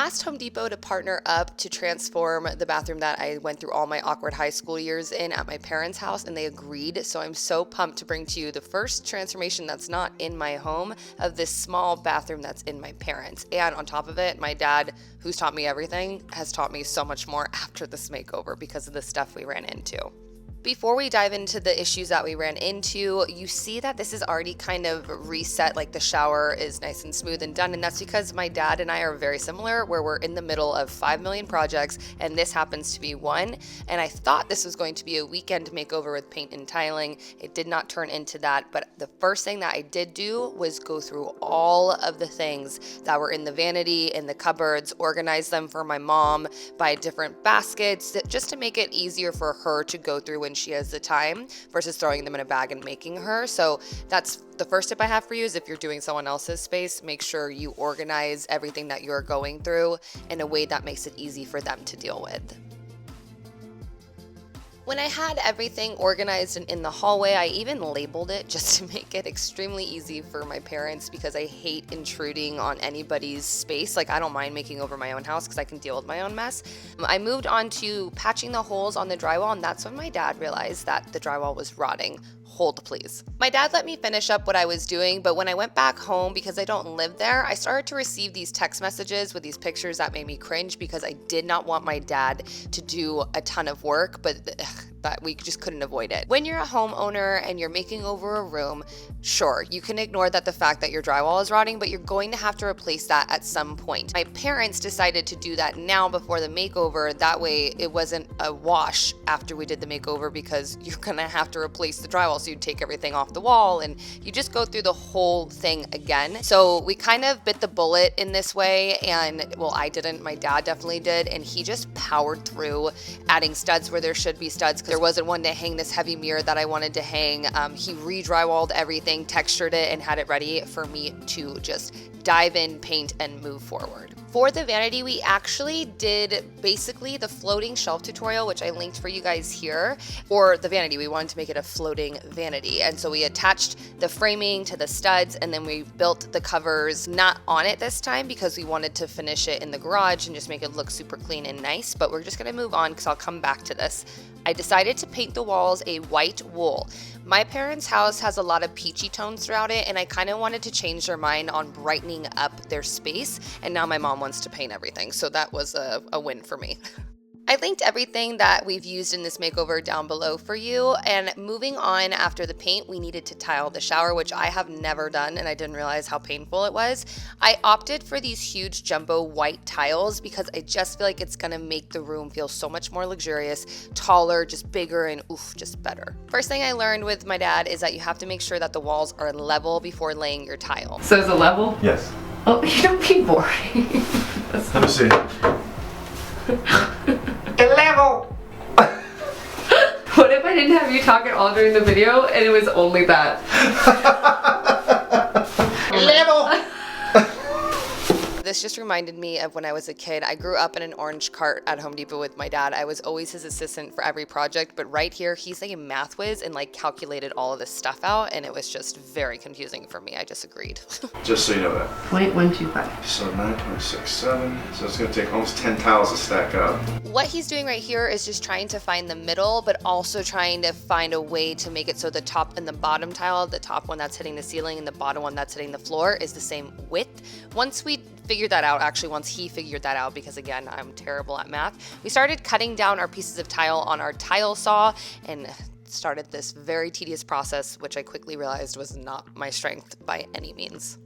asked Home Depot to partner up to transform the bathroom that I went through all my awkward high school years in at my parents' house, and they agreed. So I'm so pumped to bring to you the first transformation that's not in my home of this small bathroom that's in my parents'. And on top of it, my dad, who's taught me everything, has taught me so much more after this makeover because of the stuff we ran into. Before we dive into the issues that we ran into, you see that this is already kind of reset, like the shower is nice and smooth and done, and that's because my dad and I are very similar, where we're in the middle of 5 million projects, and this happens to be one, and I thought this was going to be a weekend makeover with paint and tiling. It did not turn into that, but the first thing that I did do was go through all of the things that were in the vanity, in the cupboards, organize them for my mom, buy different baskets, just to make it easier for her to go through when she has the time versus throwing them in a bag and making her. So that's the first tip I have for you, is if you're doing someone else's space, make sure you organize everything that you're going through in a way that makes it easy for them to deal with. When I had everything organized and in the hallway, I even labeled it just to make it extremely easy for my parents, because I hate intruding on anybody's space. Like, I don't mind making over my own house because I can deal with my own mess. I moved on to patching the holes on the drywall, and that's when my dad realized that the drywall was rotting. Hold, please. My dad let me finish up what I was doing, but when I went back home, because I don't live there, I started to receive these text messages with these pictures that made me cringe, because I did not want my dad to do a ton of work, but we just couldn't avoid it. When you're a homeowner and you're making over a room, sure, you can ignore the fact that your drywall is rotting, but you're going to have to replace that at some point. My parents decided to do that now before the makeover. That way it wasn't a wash after we did the makeover, because you're gonna have to replace the drywall. So you take everything off the wall and you just go through the whole thing again. So we kind of bit the bullet in this way, and well, I didn't, my dad definitely did, and he just powered through adding studs where there should be studs, because there wasn't one to hang this heavy mirror that I wanted to hang. He re-drywalled everything, textured it, and had it ready for me to just dive in, paint, and move forward. For the vanity, we actually did basically the floating shelf tutorial, which I linked for you guys here. For the vanity, we wanted to make it a floating vanity. And so we attached the framing to the studs, and then we built the covers not on it this time because we wanted to finish it in the garage and just make it look super clean and nice. But we're just gonna move on because I'll come back to this. I decided to paint the walls a white wool. My parents' house has a lot of peachy tones throughout it, and I kind of wanted to change their mind on brightening up their space, and now my mom wants to paint everything, so that was a win for me. I linked everything that we've used in this makeover down below for you, and moving on, after the paint, we needed to tile the shower, which I have never done, and I didn't realize how painful it was. I opted for these huge jumbo white tiles because I just feel like it's gonna make the room feel so much more luxurious, taller, just bigger, and just better. First thing I learned with my dad is that you have to make sure that the walls are level before laying your tile. So is it level? Yes. Oh, you don't be boring. Let me see. Level! What if I didn't have you talk at all during the video and it was only that? Level! This just reminded me of when I was a kid. I grew up in an orange cart at Home Depot with my dad. I was always his assistant for every project, but right here, he's like a math whiz and like calculated all of this stuff out, and it was just very confusing for me. I just agreed. Just so you know that. 0.125. So 9.67. So it's going to take almost 10 tiles to stack up. What he's doing right here is just trying to find the middle, but also trying to find a way to make it so the top and the bottom tile, the top one that's hitting the ceiling and the bottom one that's hitting the floor, is the same width. Once we figured that out, actually once he figured that out, because again, I'm terrible at math, we started cutting down our pieces of tile on our tile saw and started this very tedious process, which I quickly realized was not my strength by any means.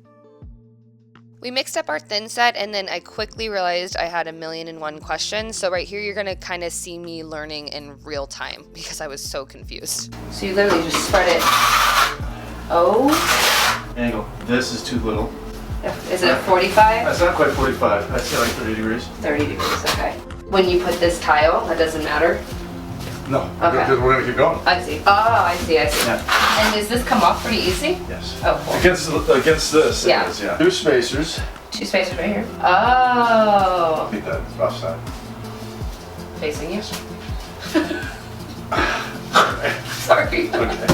We mixed up our thin set, and then I quickly realized I had 1,000,001 questions. So right here, you're gonna kind of see me learning in real time because I was so confused. So you literally just spread it. Oh. Angle. This is too little. Is it a 45? That's not quite 45. I'd say like 30 degrees. 30 degrees, okay. When you put this tile, that doesn't matter? No. Okay. We're going to keep going. I see. Oh, I see. Yeah. And does this come off pretty easy? Yes. Oh, cool. Against this, yeah. It is, yeah. 2 spacers. 2 spacers right here. Oh. Keep that rough side. Facing you? Okay. Sorry. Okay.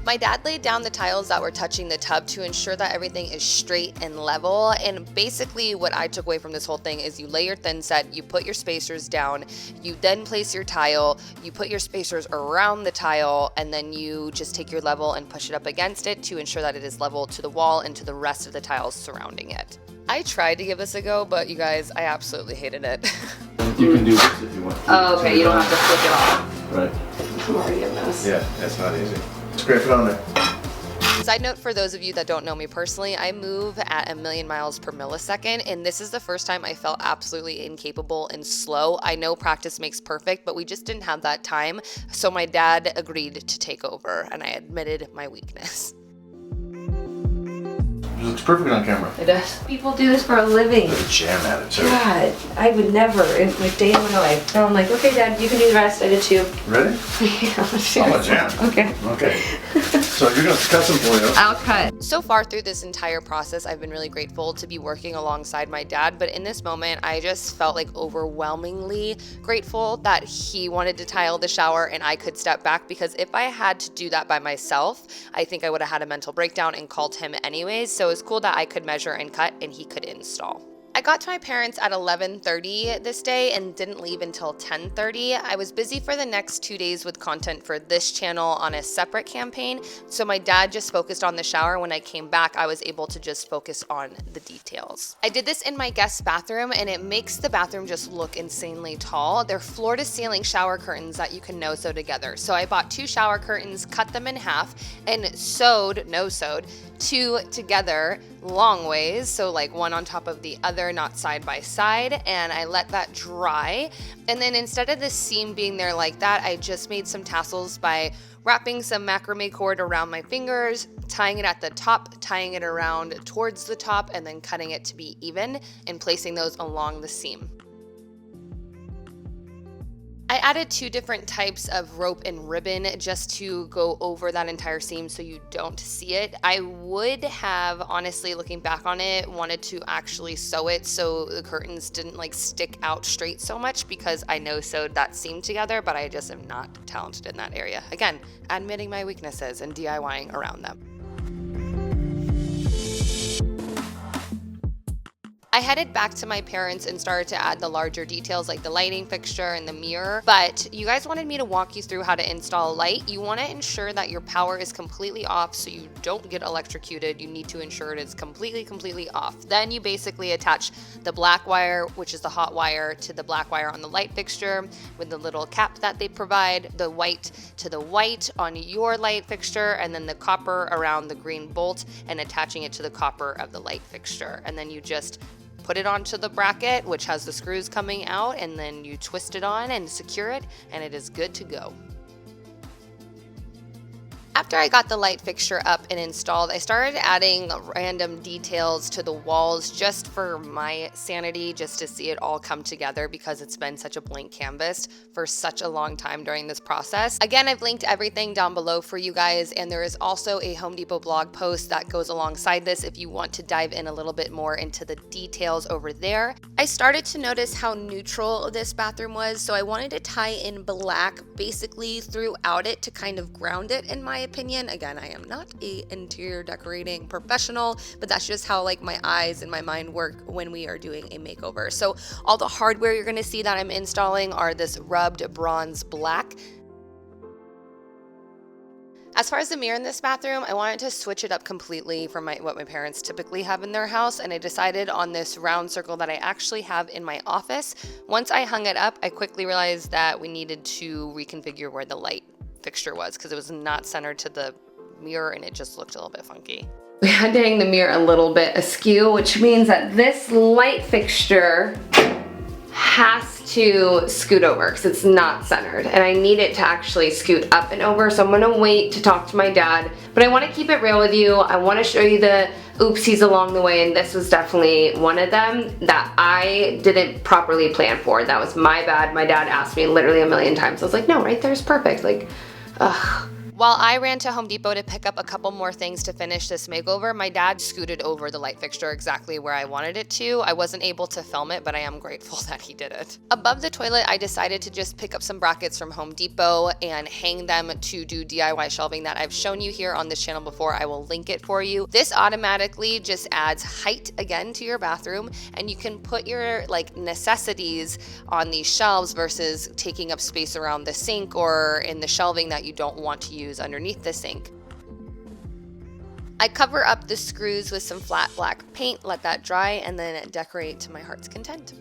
My dad laid down the tiles that were touching the tub to ensure that everything is straight and level. And basically what I took away from this whole thing is you lay your thin set, you put your spacers down, you then place your tile, you put your spacers around the tile, and then you just take your level and push it up against it to ensure that it is level to the wall and to the rest of the tiles surrounding it. I tried to give this a go, but you guys, I absolutely hated it. You can do this if you want. Oh, okay, you don't have to flip it off. Right. I'm already a mess. Yeah, that's not easy. Scrape it on there. Side note for those of you that don't know me personally, I move at 1,000,000 miles per millisecond, and this is the first time I felt absolutely incapable and slow. I know practice makes perfect, but we just didn't have that time, so my dad agreed to take over, and I admitted my weakness. It looks perfect on camera. It does. People do this for a living. There's a jam at it too. God, I would never in my day of my life. So I'm like, okay, Dad, you can do the rest. I did too. Ready? Yeah, I'm a jam. Okay. Okay. So you're gonna cut some for you. I'll cut. So far through this entire process, I've been really grateful to be working alongside my dad, but in this moment, I just felt like overwhelmingly grateful that he wanted to tile the shower and I could step back, because if I had to do that by myself, I think I would have had a mental breakdown and called him anyways. So it's cool that I could measure and cut and he could install. I got to my parents at 11:30 this day and didn't leave until 10:30. I was busy for the next 2 days with content for this channel on a separate campaign, so my dad just focused on the shower. When I came back, I was able to just focus on the details. I did this in my guest bathroom, and it makes the bathroom just look insanely tall. They're floor-to-ceiling shower curtains that you can no-sew together. So I bought 2 shower curtains, cut them in half, and sewed 2 together long ways, so like one on top of the other, not side by side, and I let that dry. And then instead of the seam being there like that, I just made some tassels by wrapping some macrame cord around my fingers, tying it at the top, tying it around towards the top, and then cutting it to be even and placing those along the seam. I added 2 different types of rope and ribbon just to go over that entire seam so you don't see it. I would have, honestly, looking back on it, wanted to actually sew it so the curtains didn't like stick out straight so much, because I no-sewed that seam together, but I just am not talented in that area. Again, admitting my weaknesses and DIYing around them. I headed back to my parents and started to add the larger details like the lighting fixture and the mirror, but you guys wanted me to walk you through how to install a light. You want to ensure that your power is completely off so you don't get electrocuted. You need to ensure it is completely off. Then you basically attach the black wire, which is the hot wire, to the black wire on the light fixture with the little cap that they provide, the white to the white on your light fixture, and then the copper around the green bolt and attaching it to the copper of the light fixture. And then you just put it onto the bracket, which has the screws coming out, and then you twist it on and secure it, and it is good to go. After I got the light fixture up and installed, I started adding random details to the walls just for my sanity, just to see it all come together, because it's been such a blank canvas for such a long time during this process. Again, I've linked everything down below for you guys, and there is also a Home Depot blog post that goes alongside this if you want to dive in a little bit more into the details over there. I started to notice how neutral this bathroom was, so I wanted to tie in black basically throughout it to kind of ground it, in my opinion. Again, I am not an interior decorating professional, but that's just how like my eyes and my mind work when we are doing a makeover. So all the hardware you're going to see that I'm installing are this rubbed bronze black. As far as the mirror in this bathroom, I wanted to switch it up completely from what my parents typically have in their house, and I decided on this round circle that I actually have in my office. Once I hung it up, I quickly realized that we needed to reconfigure where the light fixture was, because it was not centered to the mirror and it just looked a little bit funky. We had to hang the mirror a little bit askew, which means that this light fixture has to scoot over because it's not centered, and I need it to actually scoot up and over, so I'm gonna wait to talk to my dad. But I want to keep it real with you. I want to show you the oopsies along the way, and this was definitely one of them that I didn't properly plan for. That was my bad. My dad asked me literally a million times. I was like, no, right there's perfect. Like, ugh. While I ran to Home Depot to pick up a couple more things to finish this makeover, my dad scooted over the light fixture exactly where I wanted it to. I wasn't able to film it, but I am grateful that he did it. Above the toilet, I decided to just pick up some brackets from Home Depot and hang them to do DIY shelving that I've shown you here on this channel before. I will link it for you. This automatically just adds height again to your bathroom, and you can put your necessities on these shelves versus taking up space around the sink or in the shelving that you don't want to use underneath the sink. I cover up the screws with some flat black paint, let that dry, and then decorate to my heart's content.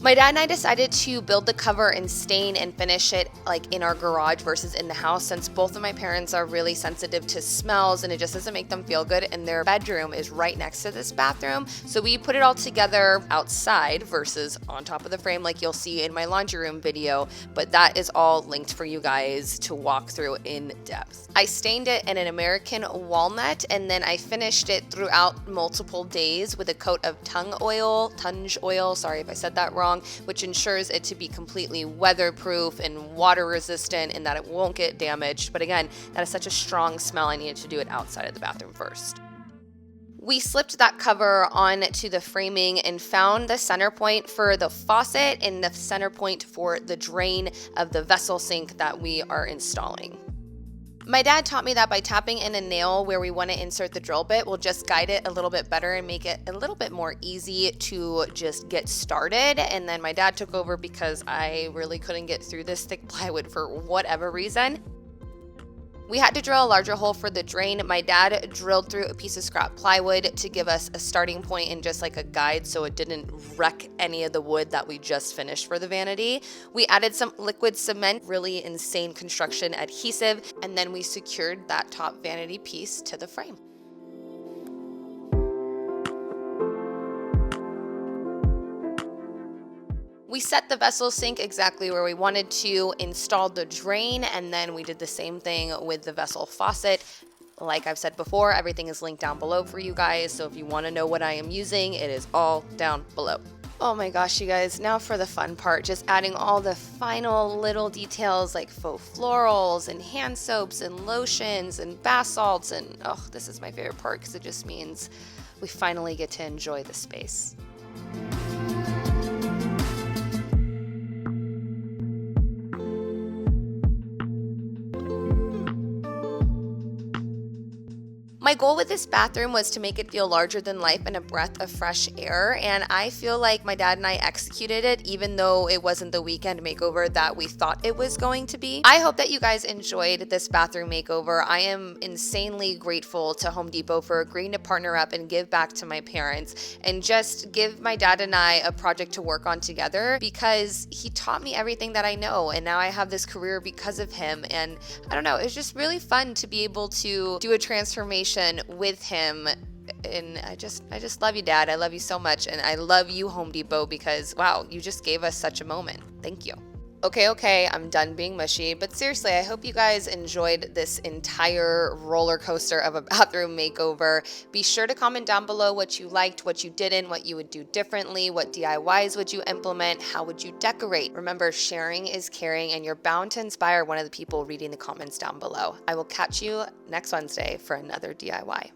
My dad and I decided to build the cover and stain and finish it in our garage versus in the house, since both of my parents are really sensitive to smells and it just doesn't make them feel good, and their bedroom is right next to this bathroom. So we put it all together outside versus on top of the frame like you'll see in my laundry room video, but that is all linked for you guys to walk through in depth. I stained it in an American walnut, and then I finished it throughout multiple days with a coat of tunge oil, sorry if I said that wrong, which ensures it to be completely weatherproof and water resistant and that it won't get damaged. But again, that is such a strong smell, I needed to do it outside of the bathroom first. We slipped that cover onto the framing and found the center point for the faucet and the center point for the drain of the vessel sink that we are installing. My dad taught me that by tapping in a nail where we want to insert the drill bit will just guide it a little bit better and make it a little bit more easy to just get started. And then my dad took over because I really couldn't get through this thick plywood for whatever reason. We had to drill a larger hole for the drain. My dad drilled through a piece of scrap plywood to give us a starting point and just like a guide so it didn't wreck any of the wood that we just finished for the vanity. We added some liquid cement, really insane construction adhesive, and then we secured that top vanity piece to the frame. We set the vessel sink exactly where we wanted to, installed the drain, and then we did the same thing with the vessel faucet. Like I've said before, everything is linked down below for you guys, so if you want to know what I am using, it is all down below. Oh my gosh, you guys, now for the fun part, just adding all the final little details like faux florals and hand soaps and lotions and bath salts, and oh, this is my favorite part because it just means we finally get to enjoy the space. My goal with this bathroom was to make it feel larger than life and a breath of fresh air, and I feel like my dad and I executed it even though it wasn't the weekend makeover that we thought it was going to be. I hope that you guys enjoyed this bathroom makeover. I am insanely grateful to Home Depot for agreeing to partner up and give back to my parents and just give my dad and I a project to work on together, because he taught me everything that I know, and now I have this career because of him. And I don't know, it's just really fun to be able to do a transformation with him. And I just love you, Dad. I love you so much, and I love you, Home Depot, because wow, you just gave us such a moment. Thank you. Okay, I'm done being mushy, but seriously, I hope you guys enjoyed this entire roller coaster of a bathroom makeover. Be sure to comment down below what you liked, what you didn't, what you would do differently, what DIYs would you implement, how would you decorate. Remember, sharing is caring, and you're bound to inspire one of the people reading the comments down below. I will catch you next Wednesday for another DIY.